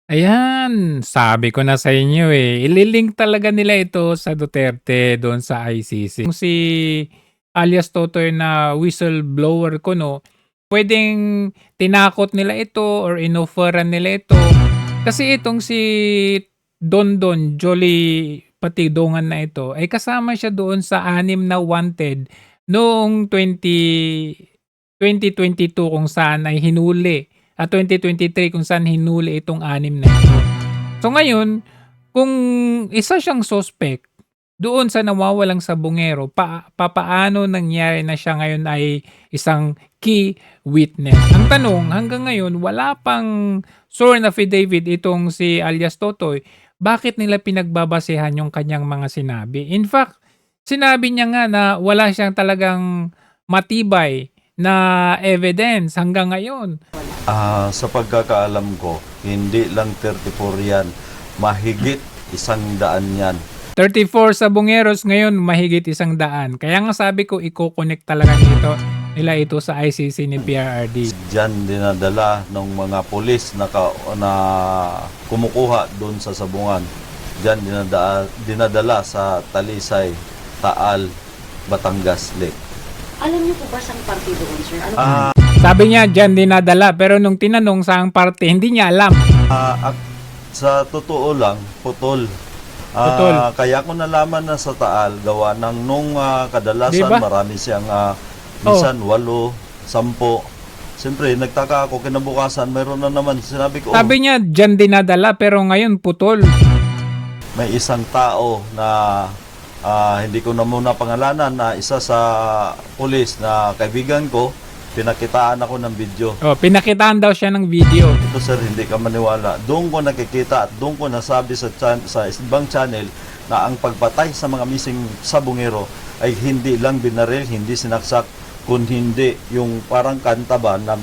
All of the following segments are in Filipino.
Ayan, sabi ko na sa inyo, eh, ililink talaga nila ito sa Duterte doon sa ICC. Kung si alias Totoy na whistleblower ko 'no, puwedeng tinakot nila ito or inofferan nila ito. Kasi itong si Dondon Jolly Patidongan na ito ay kasama siya doon sa 6 na wanted noong 2022 kung saan ay hinuli at 2023 kung saan hinuli itong 6 na ito. So ngayon, kung isa siyang suspect doon sa nawawalang sabungero, papaano nangyari na siya ngayon ay isang key witness? Ang tanong, hanggang ngayon wala pang sworn affidavit itong si alias Totoy. Bakit nila pinagbabasehan yung kanyang mga sinabi? In fact, sinabi niya nga na wala siyang talagang matibay na evidence hanggang ngayon. Sa pagkakaalam ko, hindi lang 34 yan, mahigit 100 yan. 34 sabongeros ngayon, mahigit 100. Kaya nga sabi ko, iko-connect talaga nila ito sa ICC ni PRRD. Diyan dinadala ng mga pulis na kumukuha doon sa sabungan. Diyan dinadala sa Talisay, Taal, Batangas Lake. Alam niyo po ba saan party doon, sir? Ano Sabi niya, dyan dinadala. Pero nung tinanong saang parte, hindi niya alam. Sa totoo lang, putol. Putol. Kaya ko nalaman na sa Taal, gawa ng nung kadalasan Diba? marami siyang minsan 8, 10. Siyempre, nagtaka ako kinabukasan, mayroon na naman. Sinabi ko, Sabi niya, dyan dinadala. Pero ngayon, putol. may isang tao na hindi ko na muna pangalanan na isa sa pulis na kaibigan ko, pinakitaan ako ng video. Oh, pinakitaan daw siya ng video. Ito sir, hindi ka maniwala. Doon ko nakikita at doon ko nasabi sa ibang channel na ang pagpatay sa mga missing sabungero ay hindi lang binaril, hindi sinaksak, kung hindi yung parang kanta ba na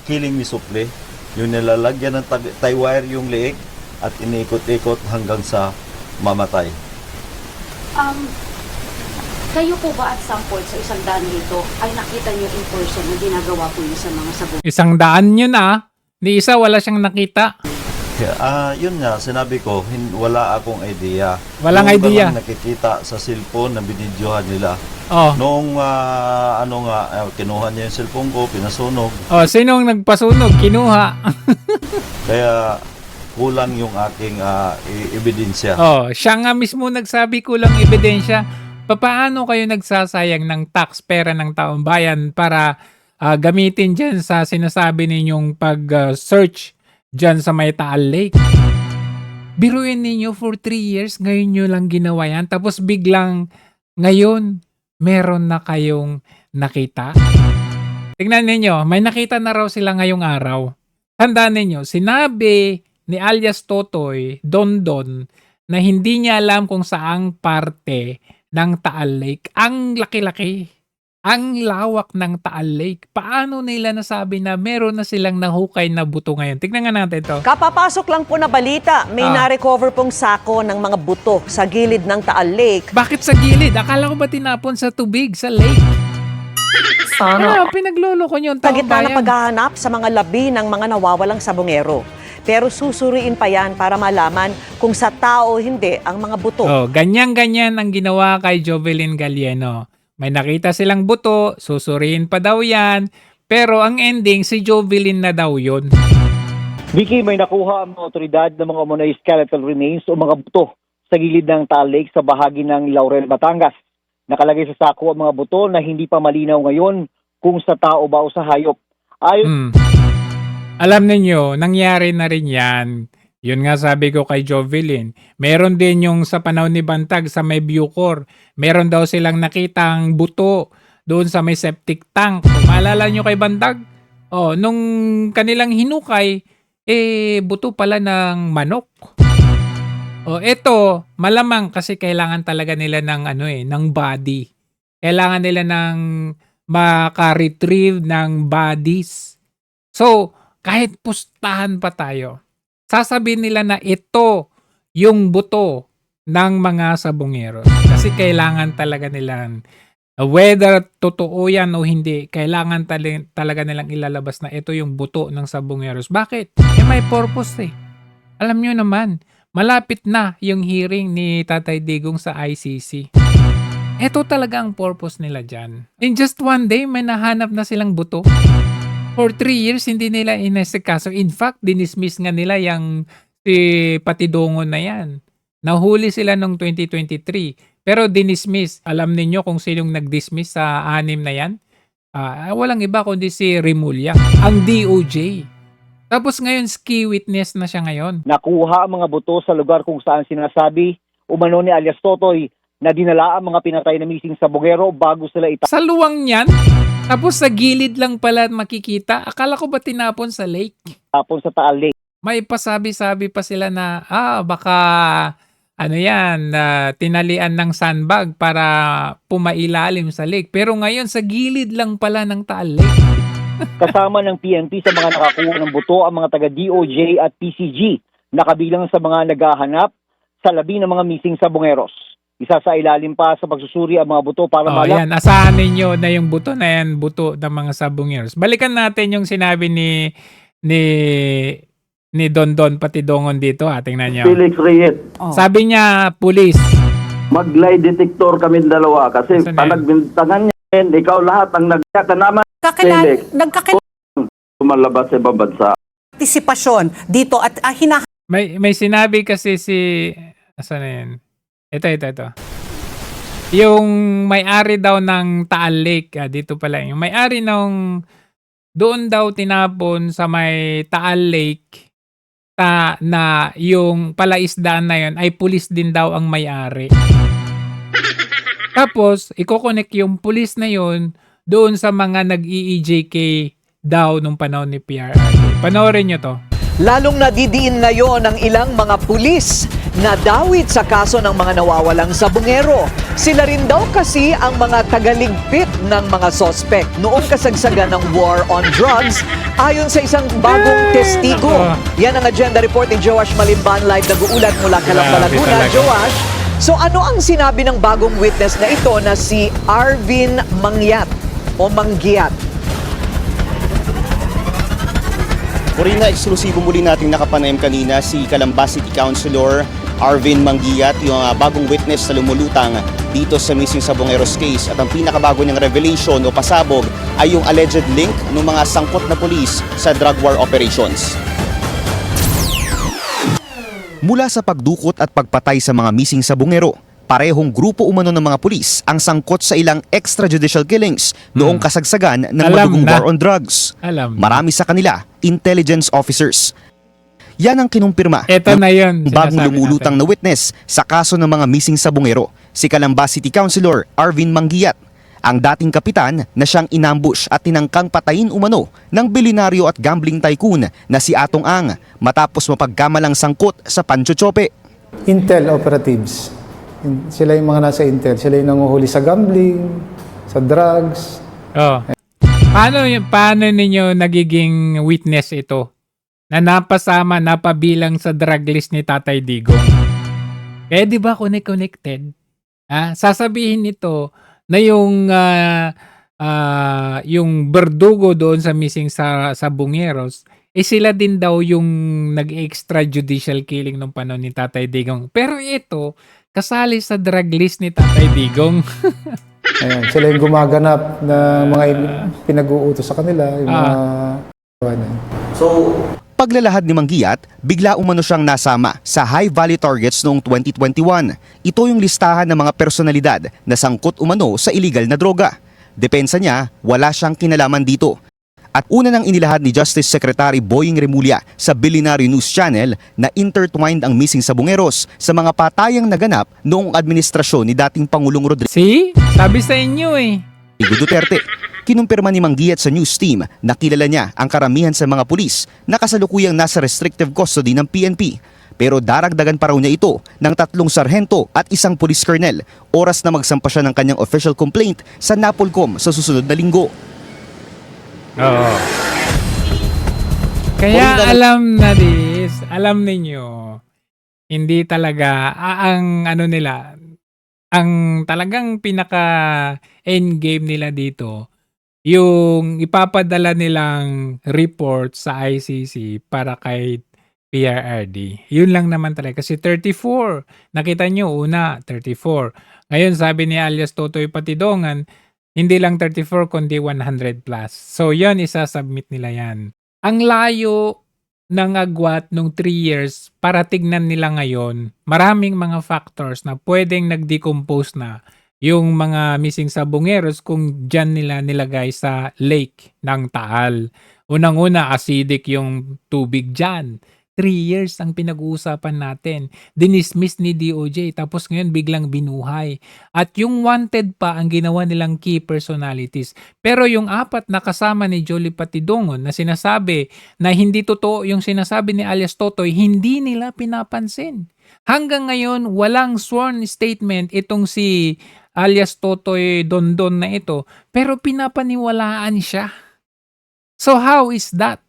killing me softly, yung nilalagyan ng tie wire yung leeg at iniikot-ikot hanggang sa mamatay. kayo po ba at some point sa isang daan nito ay nakita niyo in person na ginagawa po yun sa mga sabong? 100 yun ah. Ni isa wala siyang nakita. Yun nga, sinabi ko, wala akong idea. Walang Yung idea. lang nakikita sa cellphone na binidyohan nila. Oh. Noong kinuha niya yung cellphone ko, pinasunog. Oh, sinong nagpasunog? Kinuha. Kaya kulang yung aking ebidensya. Oh, siya nga mismo nagsabi kulang ebidensya. Papaano kayo nagsasayang ng tax pera ng taong bayan para gamitin dyan sa sinasabi ninyong pag-search dyan sa may Taal Lake? Biruin ninyo for 3 years, ngayon nyo lang ginawa yan. Tapos biglang ngayon, meron na kayong nakita. Tingnan ninyo, may nakita na raw sila ngayong araw. Tandaan ninyo, sinabi ni alias Totoy, Dondon, na hindi niya alam kung saang parte ng Taal Lake. Ang laki-laki. Ang lawak ng Taal Lake. Paano nila nasabi na meron na silang nahukay na buto ngayon? Tignan nga natin ito. Kapapasok lang po na balita, may na-recover pong sako ng mga buto sa gilid ng Taal Lake. Bakit sa gilid? Akala ko ba tinapon sa tubig, sa lake? Pinagloloko niyo ang Sa taong gitna ng bayan. paghahanap sa mga labi ng mga nawawalang sabongero. Pero susuriin pa yan para malaman kung sa tao o hindi ang mga buto. Oh, ganyan-ganyan ang ginawa kay Jovelyn Galieno. May nakita silang buto, susuriin pa daw yan, pero ang ending si Jovelyn na daw yun. Vicky, may nakuha ang mga otoridad ng mga umunay skeletal remains o mga buto sa gilid ng Taal Lake sa bahagi ng Laurel, Batangas. Nakalagay sa sako ang mga buto na hindi pa malinaw ngayon kung sa tao ba o sa hayop. Alam ninyo, nangyari na rin yan. Yun nga sabi ko kay Jovelyn. Meron din yung sa panahon ni Bantag sa may Bucor. Meron daw silang nakitang buto doon sa may septic tank. Kung maalala nyo kay Bantag, nung kanilang hinukay, buto pala ng manok. Ito, malamang kasi kailangan talaga nila ng body. Kailangan nila ng maka-retrieve ng bodies. So, kahit pustahan pa tayo, sasabihin nila na ito yung buto ng mga sabongero. Kasi kailangan talaga nilang Whether totoo yan o hindi, kailangan talaga nilang ilalabas na ito yung buto ng sabongeros. Bakit? May purpose eh. Alam nyo naman, malapit na yung hearing ni Tatay Digong sa ICC. Ito talaga ang purpose nila dyan. In just one day, may nahanap na silang buto. For 3 years, hindi nila inesikaso. In fact, dinismiss nga nila yung si Patidongon na yan. Nahuli sila noong 2023. Pero dinismiss. Alam ninyo kung sinong nag-dismiss sa 6 na yan? Walang iba kundi si Remulla, ang DOJ. Tapos ngayon, ski witness na siya ngayon. Nakuha ang mga buto sa lugar kung saan sinasabi umano ni alias Totoy na dinala ang mga pinatay na missing sabongero bago sila Sa luwang niyan? Tapos sa gilid lang pala makikita? Akala ko ba tinapon sa lake? itapon sa Taal Lake. May pasabi-sabi pa sila na, baka tinalian ng sandbag para pumailalim sa lake. Pero ngayon, sa gilid lang pala ng Taal Lake. Kasama ng PNP sa mga nakakuha ng buto ang mga taga-DOJ at PCG na kabilang sa mga naghahanap sa labi ng mga missing sabongeros. Isa sa ilalim pa sa pagsusuri ang mga buto para Yan. Asahan ninyo na yung buto na yan, buto ng mga sabongeros. Balikan natin yung sinabi ni Don Patidongon dito. Tingnan nyo. Felix Reyes, Sabi niya, pulis. mag-lie detector kami dalawa kasi Saan yan? panagbintangan niya, ikaw lahat ang nagkaka naman Felix. Lumalabas sa ibang bansa. Partisipasyon dito at May sinabi kasi si... Asan na yan? Ito. Yung may-ari daw ng Taal Lake. Dito pala. Yung may-ari ng... Doon daw tinapon sa may Taal Lake na yung palaisdaan na yun ay pulis din daw ang may-ari. Tapos, iko-connect yung pulis na yun doon sa mga nag-EEJK daw nung panahon ni PRRD. Panoorin nyo to. lalong nadidiin ngayon ang ilang mga pulis na dawit sa kaso ng mga nawawalang sabongero. Sila rin daw kasi ang mga tagaligpit ng mga sospek noong kasagsagan ng war on drugs ayon sa isang bagong testigo. Yan ang agenda report ni Joash Malimban, live nag-uulat mula Calamba, Grabe Laguna. talaga. Joash, so ano ang sinabi ng bagong witness na ito na si Arvin Mangyat o Manggiat? Corina, eksklusibo muli nating nakapanayam kanina si Calamba City Councilor Arvin Manggiat, yung bagong witness na lumulutang dito sa missing Sabongeros case. At ang pinakabago niyang revelation o pasabog ay yung alleged link ng mga sangkot na pulis sa drug war operations. Mula sa pagdukot at pagpatay sa mga missing Sabongero, parehong grupo umano ng mga pulis ang sangkot sa ilang extrajudicial killings noong kasagsagan ng Alam madugong na. war on drugs. Alam. Marami sa kanila, intelligence officers. Yan ang kinumpirma Ito na yun. bagong sinasabi lumulutang natin. na witness sa kaso ng mga missing Sabongero, si Calamba City Councilor Arvin Manggiat, ang dating kapitan na siyang inambush at tinangkang patayin umano ng bilyonaryo at gambling tycoon na si Atong Ang matapos mapagkamalang sangkot sa Panchochope. Intel operatives. Sila yung mga nasa Intel. Sila yung nanguhuli sa gambling, sa drugs. Paano ninyo nagiging witness ito? Na napabilang sa drug list ni Tatay Digong. Kaya di ba connected? Sasabihin nito na yung berdugo doon sa missing sa Sabongeros, sila din daw yung nag-extrajudicial killing nung panahon ni Tatay Digong. Pero ito, kasali sa drug list ni Tatay Digong. Ayan, sila yung gumaganap na mga pinag-uutos sa kanila. Yung mga... Paglalahad ni Manggiat, bigla umano siyang nasama sa high-value targets noong 2021. Ito yung listahan ng mga personalidad na sangkot umano sa illegal na droga. Depensa niya, wala siyang kinalaman dito. At una nang inilahad ni Justice Secretary Boying Remulla sa Billionaire News Channel na intertwined ang missing Sabongeros sa mga patayang naganap noong administrasyon ni dating Pangulong Rodrigo See? Sabi sa inyo Duterte. Kinumpirma ni Manggiat sa news team na kilala niya ang karamihan sa mga pulis na kasalukuyang nasa restrictive custody ng PNP. Pero daragdagan pa raw niya ito ng 3 sarhento at 1 police colonel, oras na magsampa siya ng kanyang official complaint sa NAPOLCOM sa susunod na linggo. Oo. Kaya alam ninyo, hindi talaga ang talagang pinaka end game nila dito, yung ipapadala nilang report sa ICC para kay PRRD. Yun lang naman talaga. Kasi 34. Nakita nyo, una, 34. Ngayon, sabi ni alias Totoy Patidongan, hindi lang 34 kundi 100 plus. So, yan, isasubmit nila yan. Ang layo ng agwat nung 3 years para tignan nila ngayon, maraming mga factors na pwedeng nag-decompose na yung mga missing sabongeros kung dyan nila nilagay sa lake ng Taal. Unang-una, acidic yung tubig dyan. 3 years ang pinag-uusapan natin. Dinismiss ni DOJ tapos ngayon biglang binuhay. At yung wanted pa ang ginawa nilang key personalities. Pero yung 4 na kasama ni Jolie Patidongan na sinasabi na hindi totoo yung sinasabi ni alias Totoy, hindi nila pinapansin. Hanggang ngayon, walang sworn statement itong si alias Totoy Dondon na ito, pero pinapaniwalaan siya. So how is that?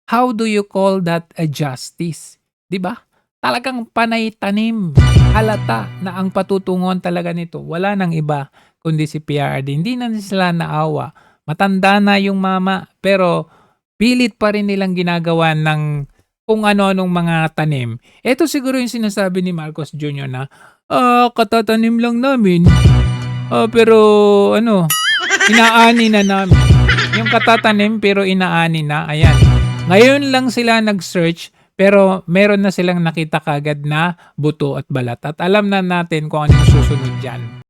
How do you call that a justice? 'Di ba? Talagang panay tanim. Halata na ang patutunguhan talaga nito. Wala nang iba kundi si PRRD. Hindi na sila naawa. Matanda na yung mama, pero pilit pa rin nilang ginagawa ng kung ano-anong mga tanim. Ito siguro yung sinasabi ni Marcos Jr. na, katatanim lang namin. Pero inaani na namin. Yung katatanim pero inaani na, ayan. Ngayon lang sila nag-search pero meron na silang nakita kagad na buto at balat. At alam na natin kung ano yung susunod dyan.